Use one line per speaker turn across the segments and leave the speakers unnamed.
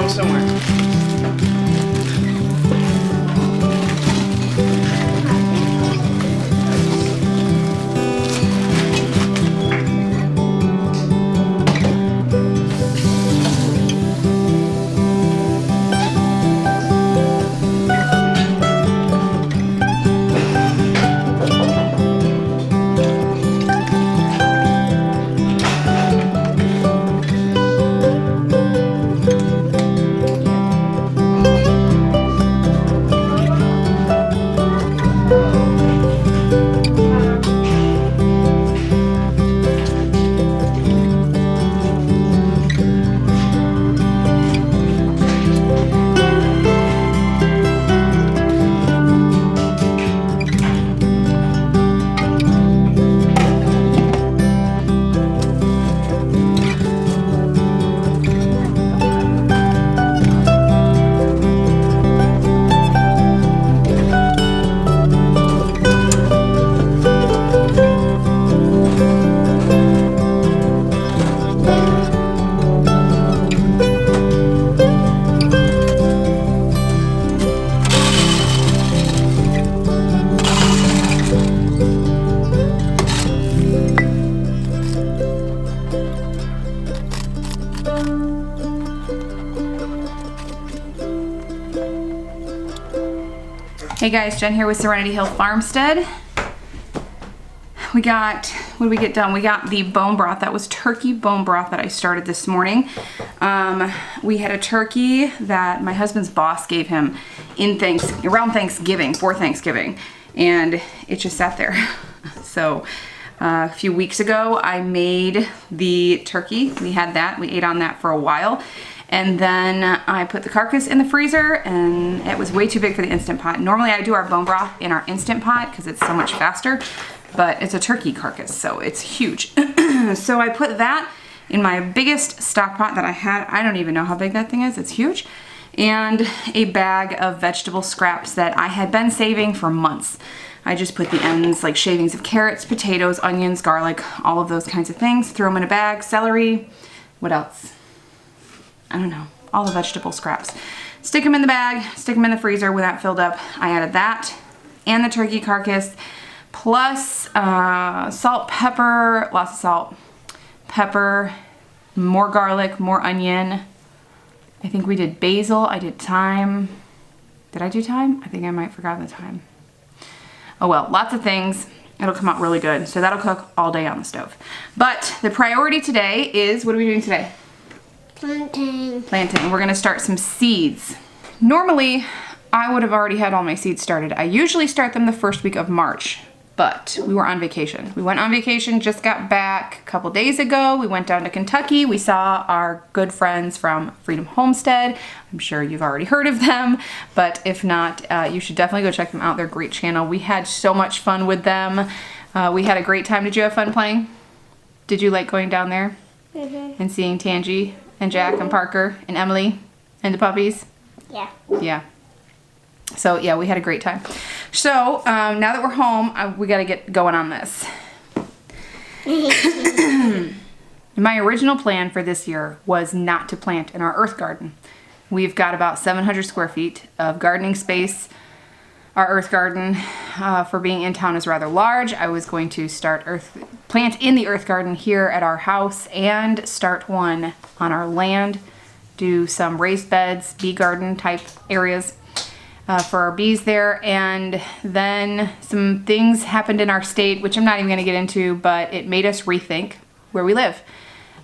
going somewhere. Hey guys, Jen here with Serenity Hill Farmstead. What did we get done? We got the bone broth. That was turkey bone broth that I started this morning. We had a turkey that my husband's boss gave him around Thanksgiving, for Thanksgiving, and it just sat there. So a few weeks ago, I made the turkey. We had that. We ate on that for a while. And then I put the carcass in the freezer, and it was way too big for the Instant Pot. Normally I do our bone broth in our Instant Pot because it's so much faster, but it's a turkey carcass, so it's huge. So I put that in my biggest stock pot that I had. I don't even know how big that thing is. It's huge. And a bag of vegetable scraps that I had been saving for months. I just put the ends, like shavings of carrots, potatoes, onions, garlic, all of those kinds of things. Throw them in a bag. Celery. What else? I don't know, all the vegetable scraps. Stick them in the bag, stick them in the freezer. When that filled up, I added that and the turkey carcass, plus salt, pepper, lots of salt, pepper, more garlic, more onion. I think we did basil, I did thyme. Did I do thyme? I think I might have forgotten the thyme. Oh well, lots of things. It'll come out really good. So that'll cook all day on the stove. But the priority today is, what are we doing today?
Planting.
Planting. We're gonna start some seeds. Normally, I would have already had all my seeds started. I usually start them the first week of March, but we were on vacation. We went on vacation, just got back a couple days ago. We went down to Kentucky. We saw our good friends from Freedom Homestead. I'm sure you've already heard of them, but if not, you should definitely go check them out. They're a great channel. We had so much fun with them. We had a great time. Did you have fun playing? Did you like going down there and seeing Tangy and Jack and Parker and Emily and the puppies?
Yeah.
Yeah. So yeah, we had a great time. So now that we're home, we got to get going on this. My original plan for this year was not to plant in our earth garden. We've got about 700 square feet of gardening space. Our earth garden, for being in town, is rather large. I was going to plant in the earth garden here at our house and start one on our land, do some raised beds, bee garden type areas for our bees there. And then some things happened in our state, which I'm not even going to get into, but it made us rethink where we live.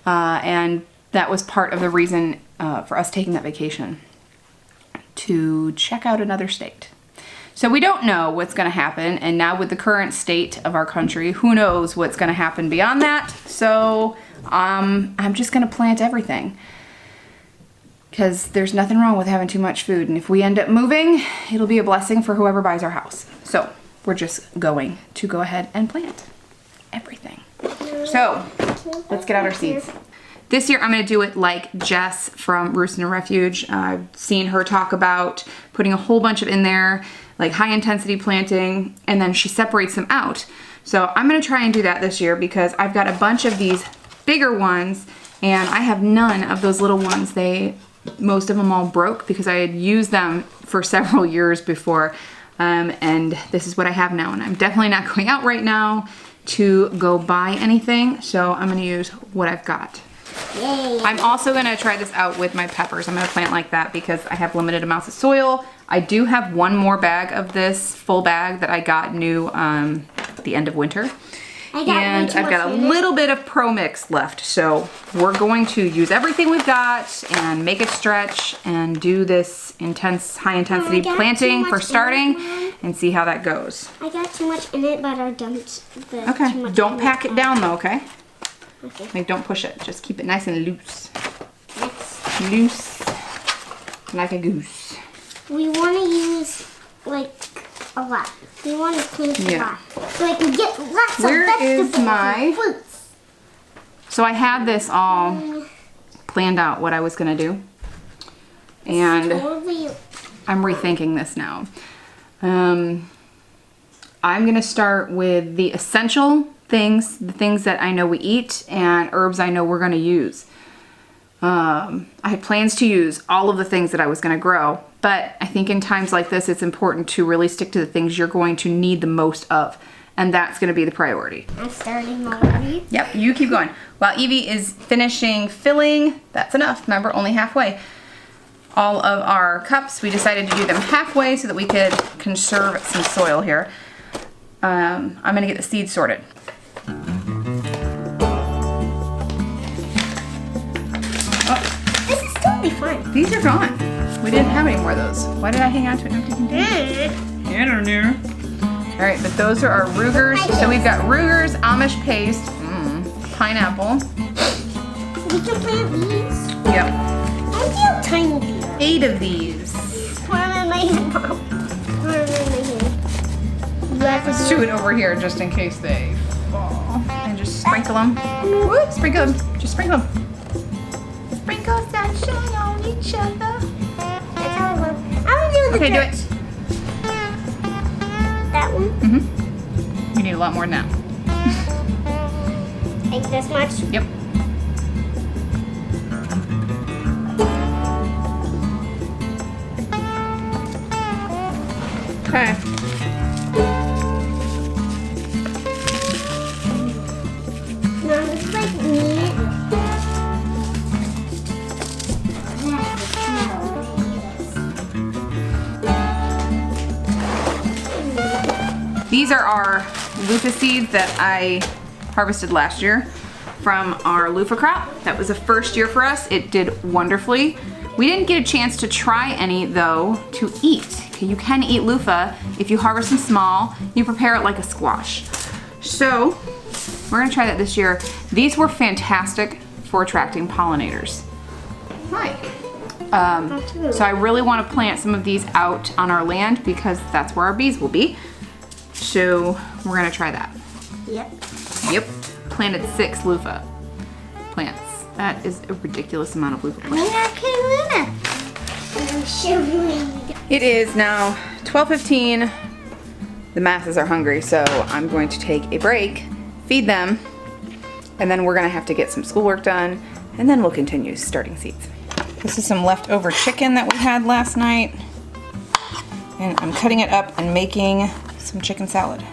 And that was part of the reason for us taking that vacation, to check out another state. So we don't know what's going to happen, and now with the current state of our country, who knows what's going to happen beyond that. So I'm just going to plant everything, because there's nothing wrong with having too much food, and if we end up moving, it'll be a blessing for whoever buys our house. So we're just going to go ahead and plant everything. So let's get out our seeds. This year I'm going to do it like Jess from Roost and Refuge. I've seen her talk about putting a whole bunch of in there, like high intensity planting, and then she separates them out. So I'm going to try and do that this year, because I've got a bunch of these bigger ones and I have none of those little ones. They most of them all broke because I had used them for several years before. And this is what I have now, and I'm definitely not going out right now to go buy anything, so I'm gonna use what I've got.
Yay.
I'm also gonna try this out with my peppers. I'm gonna plant like that because I have limited amounts of soil. I do have one more bag of this full bag that I got new at the end of winter. And I've got a little bit of Pro Mix left, so we're going to use everything we've got and make it stretch and do this intense, high intensity planting for starting and see how that goes.
I got too much in it, but I dumped the
Okay,
too much
don't
in
pack it down though, okay?
Okay.
Like, don't push it, just keep it nice and loose.
Next.
Loose, like a goose.
We want to use, like, a lot. We want to plant a
Yeah.
lot. So I can get lots
Where
of vegetables
is my-
and fruits.
So I had this all planned out, what I was gonna do. And
Totally.
I'm rethinking this now. I'm gonna start with the essential things, the things that I know we eat, and herbs I know we're gonna use. I had plans to use all of the things that I was gonna grow, but I think in times like this, it's important to really stick to the things you're going to need the most of, and that's gonna be the priority.
I'm starting already.
Yep, you keep going. While Evie is finishing filling, that's enough, remember, only halfway. All of our cups, we decided to do them halfway so that we could conserve some soil here. I'm gonna get the seeds sorted.
This is totally fun.
These are gone. We didn't have any more of those. Why did I hang on to an empty container? I don't know. All right, but those are our Rugers. So we've got Rugers, Amish paste, pineapple.
We can plant these.
Yep.
I feel tiny these.
8 of these.
Put them in my hand, Mom. Put them in my hand. You have to
Let's do it over here just in case they fall. And just sprinkle them. Woo, sprinkle them. Just sprinkle them. Sprinkle sunshine on each other.
That's how I love. I'm gonna do the
Okay, do
dirt.
it.
That one.
Mm-hmm. You need a lot more than that.
Like this much.
Yep. Okay.
Now just like me.
These are our loofah seeds that I harvested last year from our loofah crop. That was the first year for us. It did wonderfully. We didn't get a chance to try any though to eat. Okay, you can eat loofah if you harvest them small. You prepare it like a squash. So we're gonna try that this year. These were fantastic for attracting pollinators. Hi. So I really want to plant some of these out on our land because that's where our bees will be. So we're gonna try that.
Yep.
Yep, planted 6 loofah plants. That is a ridiculous amount of loofah plants.
I'm shivering.
It is now 12:15. The masses are hungry, so I'm going to take a break, feed them, and then we're gonna have to get some schoolwork done, and then we'll continue starting seeds. This is some leftover chicken that we had last night, and I'm cutting it up and making some chicken salad.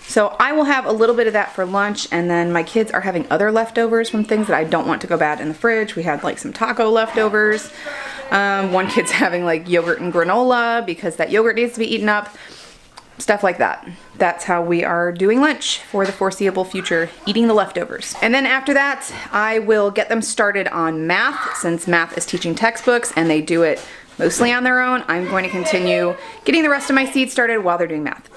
So I will have a little bit of that for lunch, and then my kids are having other leftovers from things that I don't want to go bad in the fridge. We had like some taco leftovers. One kid's having like yogurt and granola because that yogurt needs to be eaten up. Stuff like that. That's how we are doing lunch for the foreseeable future, eating the leftovers. And then after that, I will get them started on math, since math is teaching textbooks and they do it mostly on their own. I'm going to continue getting the rest of my seeds started while they're doing math.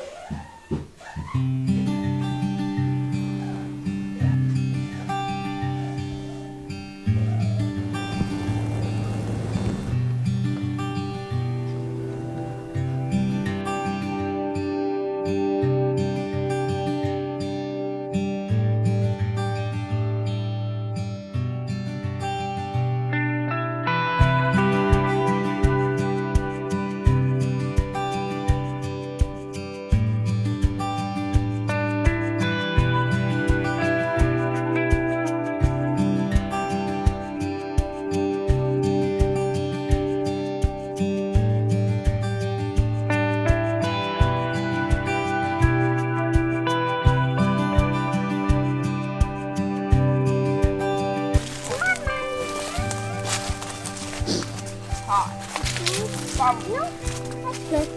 No, that's good.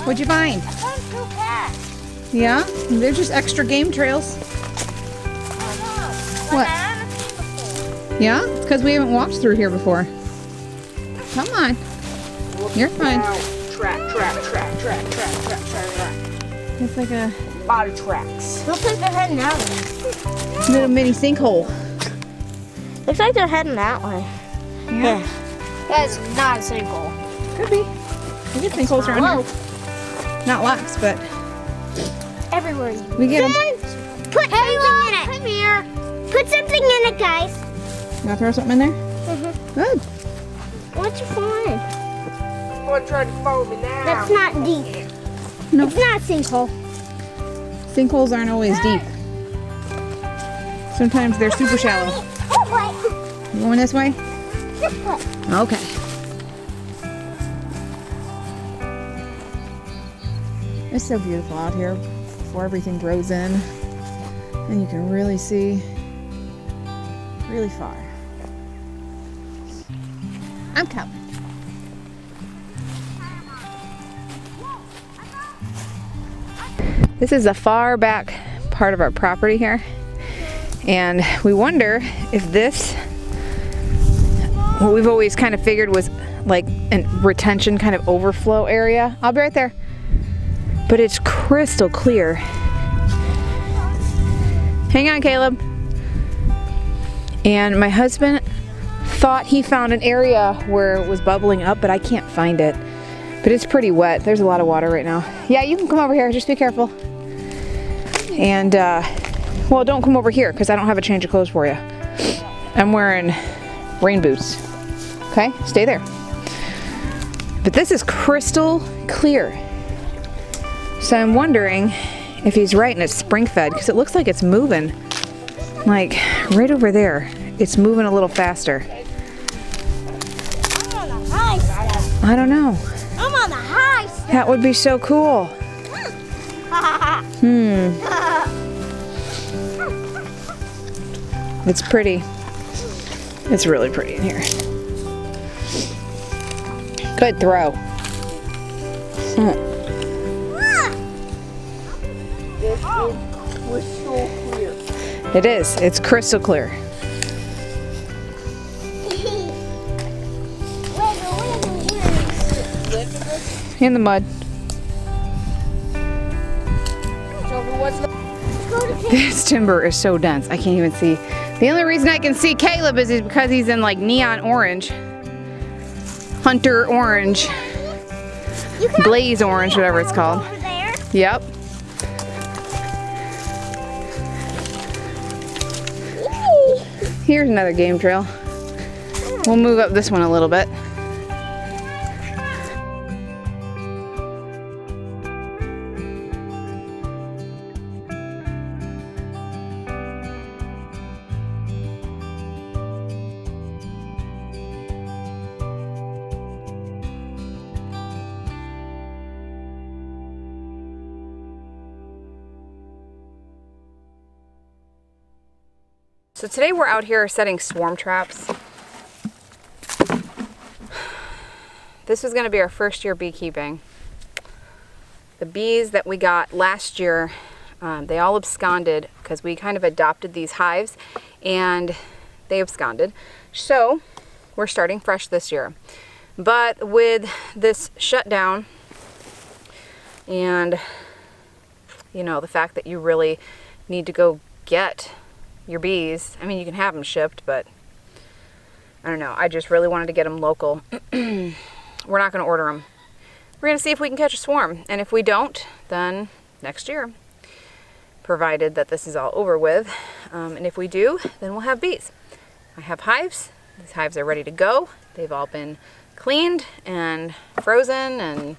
What'd you find?
I found 2 cats.
Yeah? They're just extra game trails. What? Yeah? It's because we haven't walked through here before. Come on. You're fine.
Track.
It's like a
Lot of tracks.
Looks like they're heading that way.
little mini sinkhole.
Looks like they're heading that way.
Yeah.
That's not a sinkhole.
Could be. We get sinkholes around here. Not lots, but
Everywhere.
we get them.
Put something in it. Come here. Put something in it, guys.
You want to throw something in there?
Mm-hmm.
Good.
What'd you find?
Boy, trying to follow me now.
That's not deep.
No.
It's not a sinkhole.
Sinkholes aren't always deep. Sometimes they're super shallow.
This way.
You going this way?
This way.
Okay. It's so beautiful out here before everything grows in. And you can really see really far. I'm coming. This is the far back part of our property here. And we wonder if this, what we've always kind of figured was like a retention kind of overflow area. I'll be right there. But it's crystal clear. Hang on, Caleb. And my husband thought he found an area where it was bubbling up, but I can't find it. But it's pretty wet. There's a lot of water right now. Yeah, you can come over here. Just be careful. And, well, don't come over here because I don't have a change of clothes for you. I'm wearing rain boots. Okay, stay there. But this is crystal clear. So I'm wondering if he's right and it's spring fed because it looks like it's moving. Like right over there. It's moving a little faster.
I'm on the high side.
I don't know.
I'm on the high side.
That would be so cool. It's pretty. It's really pretty in here. Good throw.
Crystal clear.
It is. It's crystal clear. In the mud. This timber is so dense. I can't even see. The only reason I can see Caleb is because he's in like neon orange. Hunter orange. Blaze orange, whatever it's called.
Over there.
Yep. Here's another game trail. We'll move up this one a little bit. So today we're out here setting swarm traps. This was going to be our first year beekeeping. The bees that we got last year, they all absconded because we kind of adopted these hives and they absconded. So we're starting fresh this year. But with this shutdown and, you know, the fact that you really need to go get your bees. I mean, you can have them shipped, but I don't know. I just really wanted to get them local. We're not going to order them. We're going to see if we can catch a swarm. And if we don't, then next year, provided that this is all over with. And if we do, then we'll have bees. I have hives. These hives are ready to go. They've all been cleaned and frozen and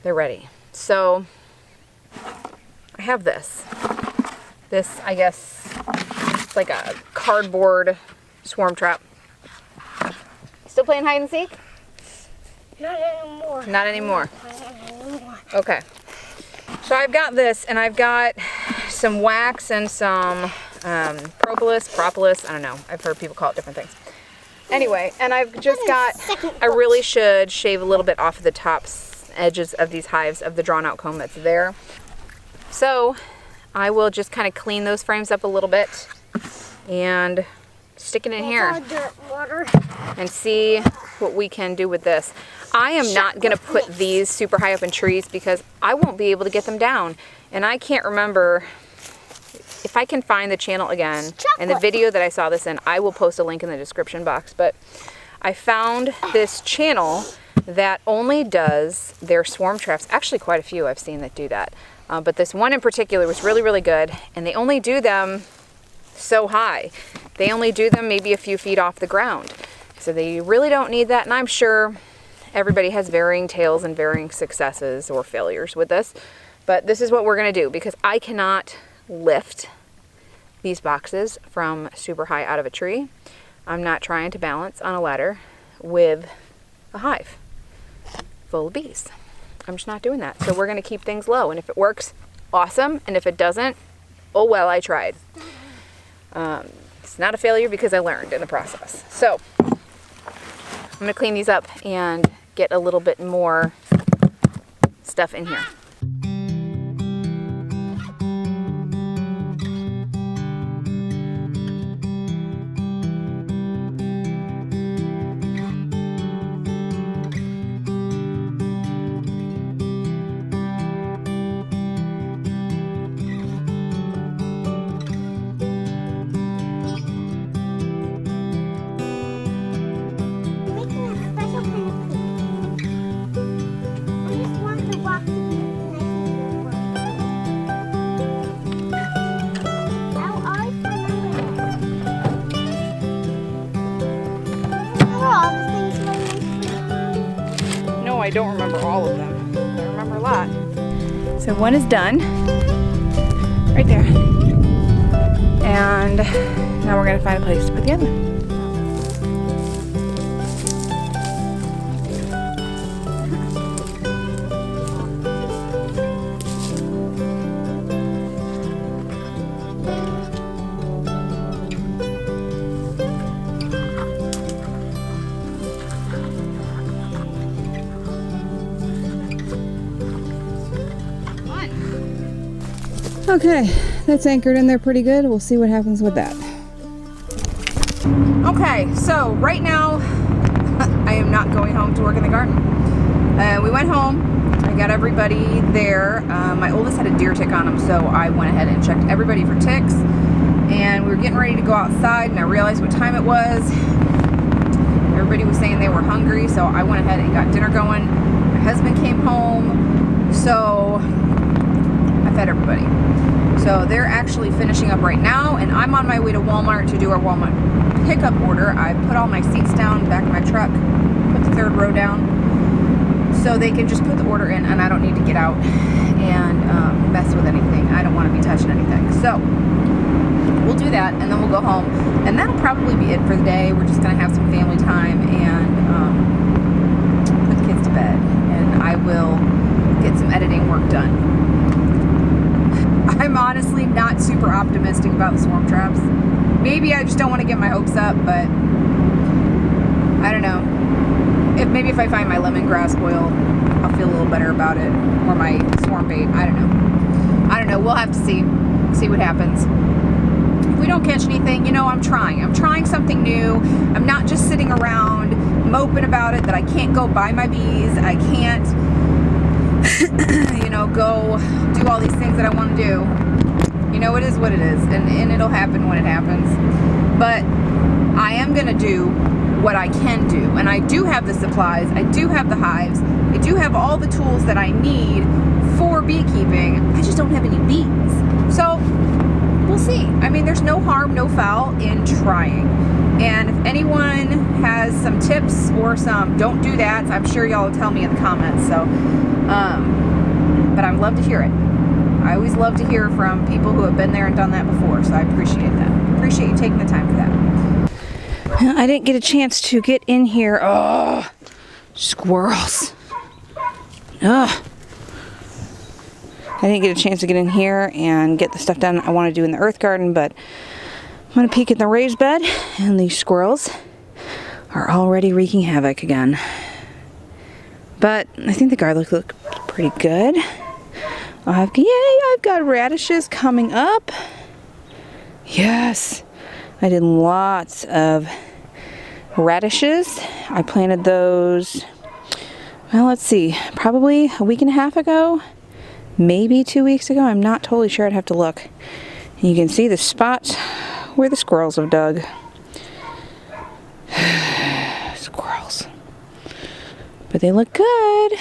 they're ready. So I have this. This, I guess, it's like a cardboard swarm trap. Still playing hide and seek?
Not anymore.
Not anymore.
Not anymore.
Okay. So I've got this, and I've got some wax and some propolis, I don't know. I've heard people call it different things. Anyway, and I've just got, I really should shave a little bit off of the top edges of these hives of the drawn out comb that's there. So I will just kind of clean those frames up a little bit and stick it in here and see what we can do with this. I am not going to put these super high up in trees because I won't be able to get them down. And I can't remember, if I can find the channel again and the video that I saw this in, I will post a link in the description box. But I found this channel that only does their swarm traps. Actually, quite a few I've seen that do that. But this one in particular was really, really good. And they only do them so high. They only do them maybe a few feet off the ground. So they really don't need that. And I'm sure everybody has varying tales and varying successes or failures with this. But this is what we're going to do because I cannot lift these boxes from super high out of a tree. I'm not trying to balance on a ladder with a hive full of bees. I'm just not doing that. So we're going to keep things low. And if it works, awesome. And if it doesn't, oh well, I tried. It's not a failure because I learned in the process. So I'm going to clean these up and get a little bit more stuff in here. I don't remember all of them. I remember a lot. So one is done. Right there. And now we're going to find a place to put the other one. Okay, that's anchored in there pretty good. We'll see what happens with that. Okay, so right now I am not going home to work in the garden. We went home. I got everybody there. My oldest had a deer tick on him, so I went ahead and checked everybody for ticks. And we were getting ready to go outside, and I realized what time it was. Everybody was saying they were hungry, so I went ahead and got dinner going. My husband came home, so I fed everybody. So they're actually finishing up right now, and I'm on my way to Walmart to do our Walmart pickup order. I put all my seats down in the back of my truck, put the third row down, so they can just put the order in, and I don't need to get out and mess with anything. I don't want to be touching anything. So we'll do that, and then we'll go home, and that'll probably be it for the day. We're just going to have some family time and put the kids to bed, and I will get some editing work done. I'm honestly not super optimistic about the swarm traps. Maybe I just don't want to get my hopes up, but I don't know. Maybe if I find my lemongrass oil, I'll feel a little better about it. Or my swarm bait. I don't know. We'll have to see what happens. If we don't catch anything, you know, I'm trying. I'm trying something new. I'm not just sitting around moping about it that I can't go buy my bees. I can't you know, go do all these things that I want to do. You know, it is what it is, and it'll happen when it happens. But I am going to do what I can do, and I do have the supplies, I do have the hives, I do have all the tools that I need for beekeeping. I just don't have any bees. So we'll see. I mean, there's no harm, no foul in trying. And if anyone has some tips or some don't do that, I'm sure y'all will tell me in the comments. So but I'd love to hear it. I always love to hear from people who have been there and done that before, so I appreciate that. Appreciate you taking the time for that. I didn't get a chance to get in here. Oh, Squirrels. Ugh. I didn't get a chance to get in here and get the stuff done I want to do in the earth garden, but I'm going to peek in the raised bed, and these squirrels are already wreaking havoc again. But I think the garlic looks pretty good. I've got radishes coming up. Yes, I did lots of radishes. I planted those, well, let's see, probably a week and a half ago, maybe 2 weeks ago. I'm not totally sure. I'd have to look. And you can see the spots where the squirrels have dug. Squirrels. But they look good.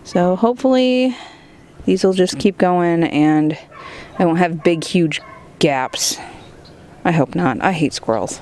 So hopefully these will just keep going and I won't have big, huge gaps. I hope not. I hate squirrels.